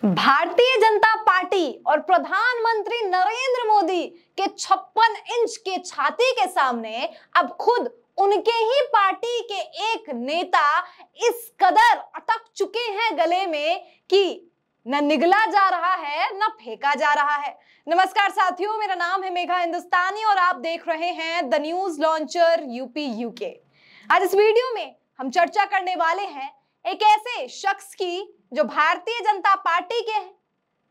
Bharatiya Janata party और प्रधानमंत्री नरेंद्र मोदी के 56 इंच के छाती के सामने अब खुद उनके ही पार्टी के एक नेता इस कदर अटक चुके हैं गले में कि न निगला जा रहा है न फेंका जा रहा है। नमस्कार साथियों, मेरा नाम है मेघा हिंदुस्तानी और आप देख रहे हैं the news launcher UP UK. आज इस वीडियो में हम चर्चा करने वाले हैं एक ऐसे शख्स की जो भारतीय जनता पार्टी के हैं,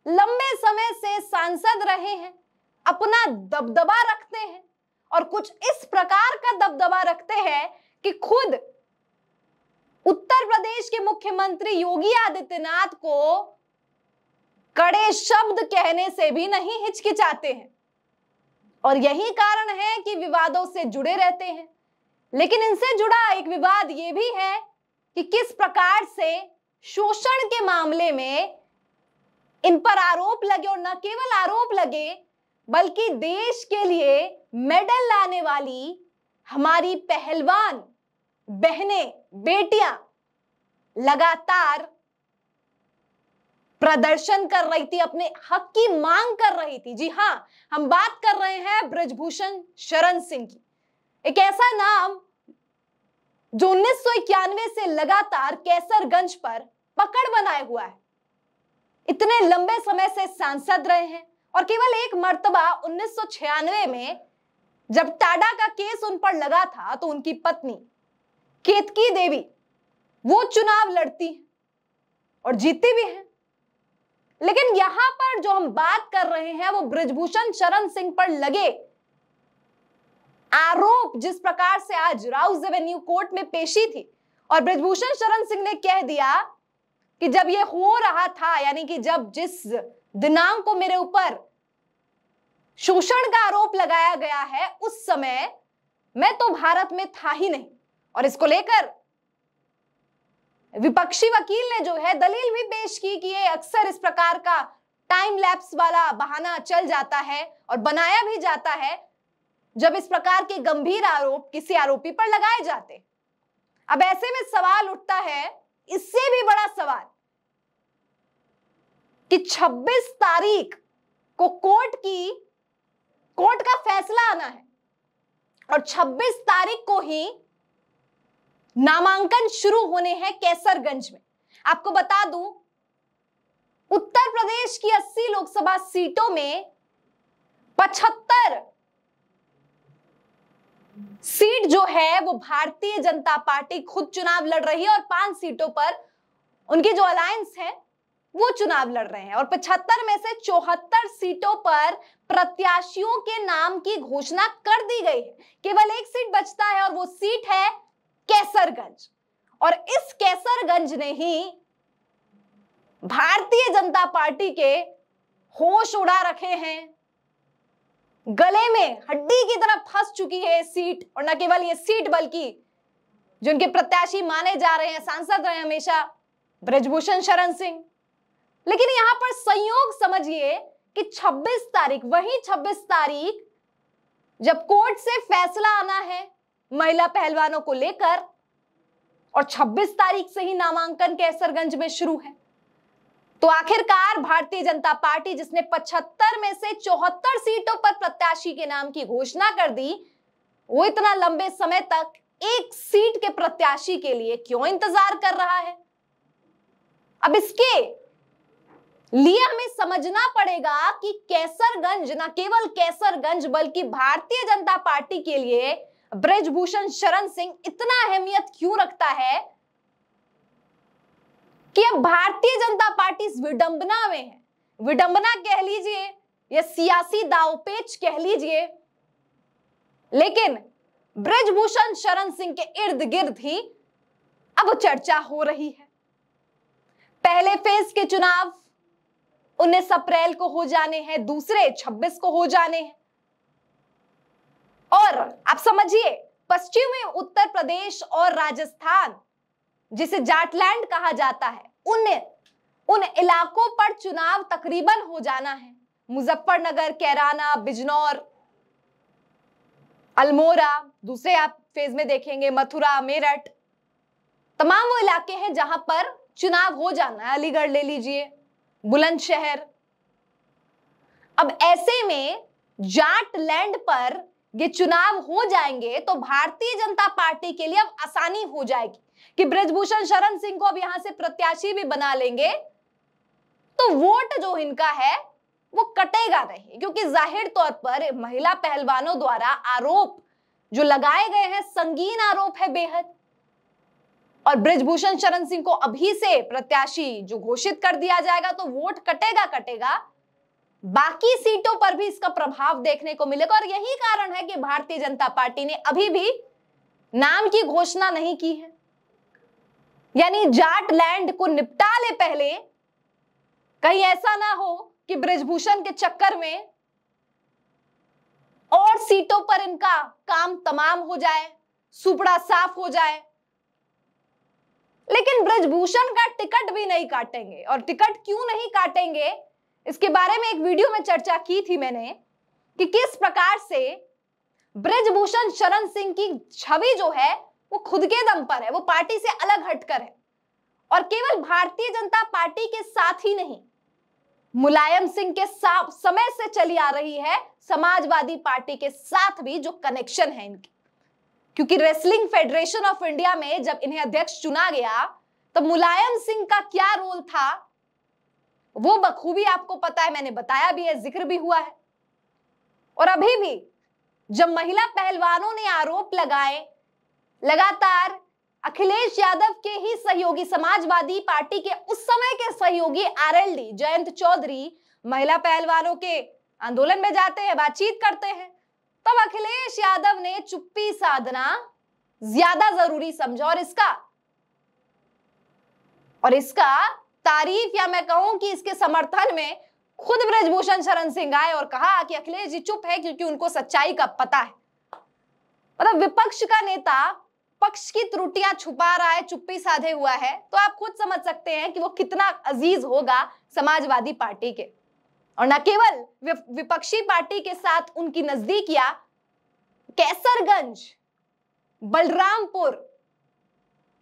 लंबे समय से सांसद रहे हैं, अपना दबदबा रखते हैं और कुछ इस प्रकार का दबदबा रखते हैं कि खुद उत्तर प्रदेश के मुख्यमंत्री योगी आदित्यनाथ को कड़े शब्द कहने से भी नहीं हिचकिचाते हैं। और यही कारण है कि विवादों से जुड़े रहते हैं। लेकिन इनसे जुड़ा एक विवाद ये भी है कि किस प्रकार से शोषण के मामले में इन पर आरोप लगे और न केवल आरोप लगे बल्कि देश के लिए मेडल लाने वाली हमारी पहलवान बहनें, बेटियां लगातार प्रदर्शन कर रही थी, अपने हक की मांग कर रही थी। जी हां, हम बात कर रहे हैं बृजभूषण शरण सिंह की। एक ऐसा नाम जो 1991 से लगातार कैसरगंज पर पकड़ बनाए हुआ है, इतने लंबे समय से सांसद रहे हैं और केवल एक मर्तबा 1996 में जब टाडा का केस उन पर लगा था तो उनकी पत्नी केतकी देवी वो चुनाव लड़ती है और जीती भी है। लेकिन यहां पर जो हम बात कर रहे हैं वो बृजभूषण शरण सिंह पर लगे आरोप, जिस प्रकार से आज राउज एवेन्यू कोर्ट में पेशी थी और बृजभूषण शरण सिंह ने कह दिया कि जब ये हो रहा था, यानी कि जब जिस दिनांक को मेरे ऊपर शोषण का आरोप लगाया गया है उस समय मैं तो भारत में था ही नहीं। और इसको लेकर विपक्षी वकील ने जो है दलील भी पेश की कि ये अक्सर इस प्रकार का टाइम लैप्स वाला बहाना चल जाता है और बनाया भी जाता है जब इस प्रकार के गंभीर आरोप किसी आरोपी पर लगाए जाते। अब ऐसे में सवाल उठता है, इससे भी बड़ा सवाल, कि 26 तारीख को कोर्ट का फैसला आना है और 26 तारीख को ही नामांकन शुरू होने हैं कैसरगंज में। आपको बता दूं, उत्तर प्रदेश की 80 लोकसभा सीटों में 75 सीट जो है वो भारतीय जनता पार्टी खुद चुनाव लड़ रही है और 5 सीटों पर उनकी जो अलायंस है वो चुनाव लड़ रहे हैं और 75 में से 74 सीटों पर प्रत्याशियों के नाम की घोषणा कर दी गई है। केवल एक सीट बचता है और वो सीट है कैसरगंज। और इस कैसरगंज ने ही भारतीय जनता पार्टी के होश उड़ा रखे हैं, गले में हड्डी की तरह फंस चुकी है सीट। और न केवल ये सीट बल्कि जो उनके प्रत्याशी माने जा रहे हैं, सांसद रहे हमेशा, बृजभूषण शरण सिंह। लेकिन यहां पर संयोग समझिए कि 26 तारीख, वही 26 तारीख जब कोर्ट से फैसला आना है महिला पहलवानों को लेकर और 26 तारीख से ही नामांकन कैसरगंज में शुरू है, तो आखिरकार भारतीय जनता पार्टी जिसने 75 में से 74 सीटों पर प्रत्याशी के नाम की घोषणा कर दी, वो इतना लंबे समय तक एक सीट के प्रत्याशी के लिए क्यों इंतजार कर रहा है? अब इसके लिए हमें समझना पड़ेगा कि कैसरगंज, न केवल कैसरगंज बल्कि भारतीय जनता पार्टी के लिए बृजभूषण शरण सिंह इतना अहमियत क्यों रखता है कि अब भारतीय जनता पार्टी इस विडंबना में है। विडंबना कह लीजिए या सियासी दांवपेच कह लीजिए, लेकिन बृजभूषण शरण सिंह के इर्द गिर्द ही अब चर्चा हो रही है। पहले फेज के चुनाव 19 अप्रैल को हो जाने हैं, दूसरे 26 को हो जाने हैं। और आप समझिए, पश्चिमी उत्तर प्रदेश और राजस्थान, जिसे जाटलैंड कहा जाता है, उन इलाकों पर चुनाव तकरीबन हो जाना है। मुजफ्फरनगर, कैराना, बिजनौर, अल्मोड़ा, दूसरे आप फेज में देखेंगे मथुरा, मेरठ, तमाम वो इलाके हैं जहां पर चुनाव हो जाना है। अलीगढ़ ले लीजिए, बुलंदशहर। अब ऐसे में जाट लैंड पर ये चुनाव हो जाएंगे तो भारतीय जनता पार्टी के लिए अब आसानी हो जाएगी कि बृजभूषण शरण सिंह को अब यहां से प्रत्याशी भी बना लेंगे, तो वोट जो इनका है वो कटेगा नहीं, क्योंकि जाहिर तौर पर महिला पहलवानों द्वारा आरोप जो लगाए गए हैं संगीन आरोप है बेहद, और बृजभूषण शरण सिंह को अभी से प्रत्याशी जो घोषित कर दिया जाएगा तो वोट कटेगा, बाकी सीटों पर भी इसका प्रभाव देखने को मिलेगा। और यही कारण है कि भारतीय जनता पार्टी ने अभी भी नाम की घोषणा नहीं की है, यानी जाट लैंड को निपटा ले पहले, कहीं ऐसा ना हो कि बृजभूषण के चक्कर में और सीटों पर इनका काम तमाम हो जाए, सुपड़ा साफ हो जाए। लेकिन बृजभूषण का टिकट भी नहीं काटेंगे, और टिकट क्यों नहीं काटेंगे इसके बारे में एक वीडियो में चर्चा की थी मैंने कि किस प्रकार से बृजभूषण शरण सिंह की छवि जो है वो खुद के दम पर है, वो पार्टी से अलग हटकर है, और केवल भारतीय जनता पार्टी के साथ ही नहीं, मुलायम सिंह के समय से चली आ रही है समाजवादी पार्टी के साथ भी जो कनेक्शन है इनकी। क्योंकि रेसलिंग फेडरेशन ऑफ इंडिया में जब इन्हें अध्यक्ष चुना गया तो मुलायम सिंह का क्या रोल था वो बखूबी आपको पता है, मैंने बताया भी है, जिक्र भी हुआ है। और अभी भी जब महिला पहलवानों ने आरोप लगाए, लगातार अखिलेश यादव के ही सहयोगी, समाजवादी पार्टी के उस समय के सहयोगी आरएलडी जयंत चौधरी महिला पहलवानों के आंदोलन में जाते हैं, बातचीत करते हैं, तब अखिलेश यादव ने चुप्पी साधना ज्यादा जरूरी समझा, और इसका तारीफ, या मैं कहूं कि इसके समर्थन में खुद बृजभूषण शरण सिंह आए और कहा कि अखिलेश जी चुप है क्योंकि उनको सच्चाई का पता है। मतलब विपक्ष का नेता पक्ष की त्रुटियां छुपा रहा है, चुप्पी साधे हुआ है, तो आप खुद समझ सकते हैं कि वो कितना अजीज होगा समाजवादी पार्टी के। और न केवल विपक्षी पार्टी के साथ उनकी नजदीकियां, कैसरगंज, बलरामपुर,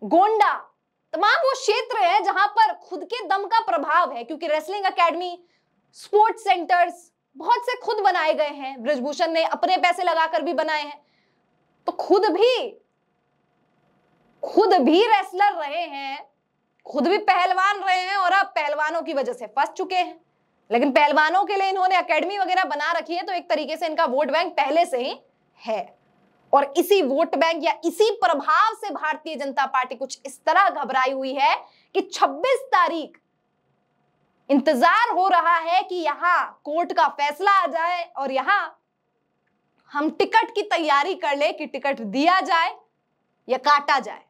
गोंडा, तमाम वो क्षेत्र है जहां पर खुद के दम का प्रभाव है, क्योंकि रेसलिंग एकेडमी, स्पोर्ट्स सेंटर्स बहुत से खुद बनाए गए हैं, बृजभूषण ने अपने पैसे लगाकर भी बनाए हैं, तो खुद भी रेसलर रहे हैं, खुद भी पहलवान रहे हैं, और अब पहलवानों की वजह से फंस चुके हैं। लेकिन पहलवानों के लिए इन्होंने एकेडमी वगैरह बना रखी है, तो एक तरीके से इनका वोट बैंक पहले से ही है, और इसी वोट बैंक या इसी प्रभाव से भारतीय जनता पार्टी कुछ इस तरह घबराई हुई है कि 26 तारीख इंतजार हो रहा है कि यहां कोर्ट का फैसला आ जाए और यहां हम टिकट की तैयारी कर ले कि टिकट दिया जाए या काटा जाए।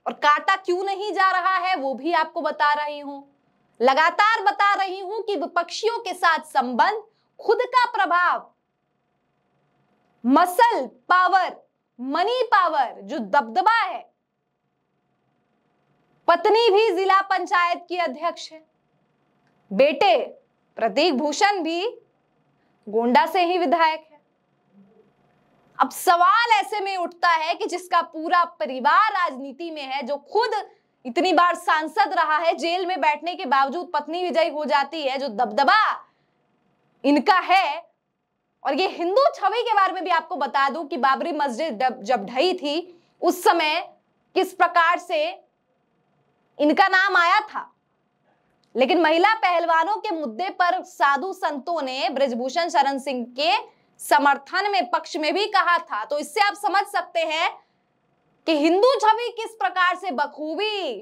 और काटा क्यों नहीं जा रहा है वो भी आपको बता रही हूं, लगातार बता रही हूं कि विपक्षियों के साथ संबंध, खुद का प्रभाव, मसल पावर, मनी पावर, जो दबदबा है, पत्नी भी जिला पंचायत की अध्यक्ष है, बेटे प्रतीक भूषण भी गोंडा से ही विधायक है। अब सवाल ऐसे में उठता है कि जिसका पूरा परिवार राजनीति में है, जो खुद इतनी बार सांसद रहा है, जेल में बैठने के बावजूद पत्नी विजयी हो जाती है, जो दबदबा इनका है। और ये हिंदू छवि के बारे में भी आपको बता दूं कि बाबरी मस्जिद जब ढही थी उस समय किस प्रकार से इनका नाम आया था, लेकिन महिला पहलवानों के मुद्दे पर साधु संतों ने बृजभूषण शरण सिंह के समर्थन में, पक्ष में भी कहा था। तो इससे आप समझ सकते हैं कि हिंदू छवि किस प्रकार से बखूबी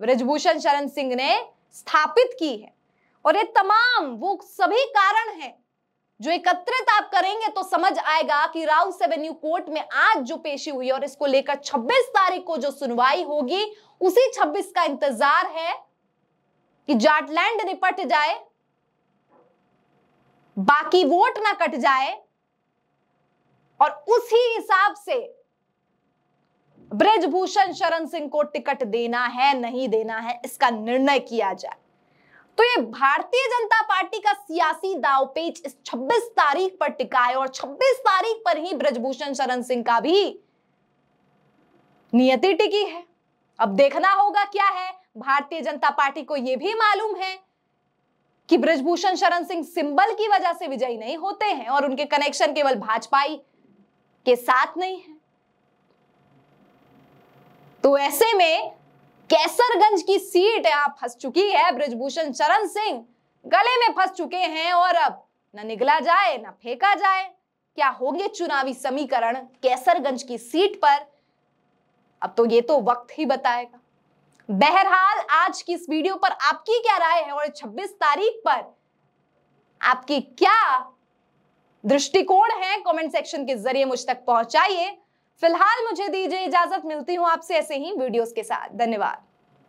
बृजभूषण शरण सिंह ने स्थापित की है। और ये तमाम वो सभी कारण हैं जो एकत्रित आप करेंगे तो समझ आएगा कि राउस एवेन्यू कोर्ट में आज जो पेशी हुई और इसको लेकर 26 तारीख को जो सुनवाई होगी, उसी 26 का इंतजार है कि जाटलैंड निपट जाए, बाकी वोट ना कट जाए, और उसी हिसाब से बृजभूषण शरण सिंह को टिकट देना है नहीं देना है इसका निर्णय किया जाए। तो ये भारतीय जनता पार्टी का सियासी दांवपेच इस 26 तारीख पर टिका है, और 26 तारीख पर ही बृजभूषण शरण सिंह का भी नियति टिकी है। अब देखना होगा क्या है। भारतीय जनता पार्टी को यह भी मालूम है कि बृजभूषण शरण सिंह सिंबल की वजह से विजयी नहीं होते हैं और उनके कनेक्शन केवल भाजपा के साथ नहीं है। तो ऐसे में कैसरगंज की सीट यहां फंस चुकी है, बृजभूषण शरण सिंह गले में फंस चुके हैं और अब न निगला जाए न फेंका जाए। क्या होंगे चुनावी समीकरण कैसरगंज की सीट पर, अब तो ये तो वक्त ही बताएगा। बहरहाल आज की इस वीडियो पर आपकी क्या राय है और 26 तारीख पर आपकी क्या दृष्टिकोण है, कमेंट सेक्शन के जरिए मुझ तक पहुंचाइए। फिलहाल मुझे दीजिए इजाजत, मिलती हूं आपसे ऐसे ही वीडियोस के साथ। धन्यवाद।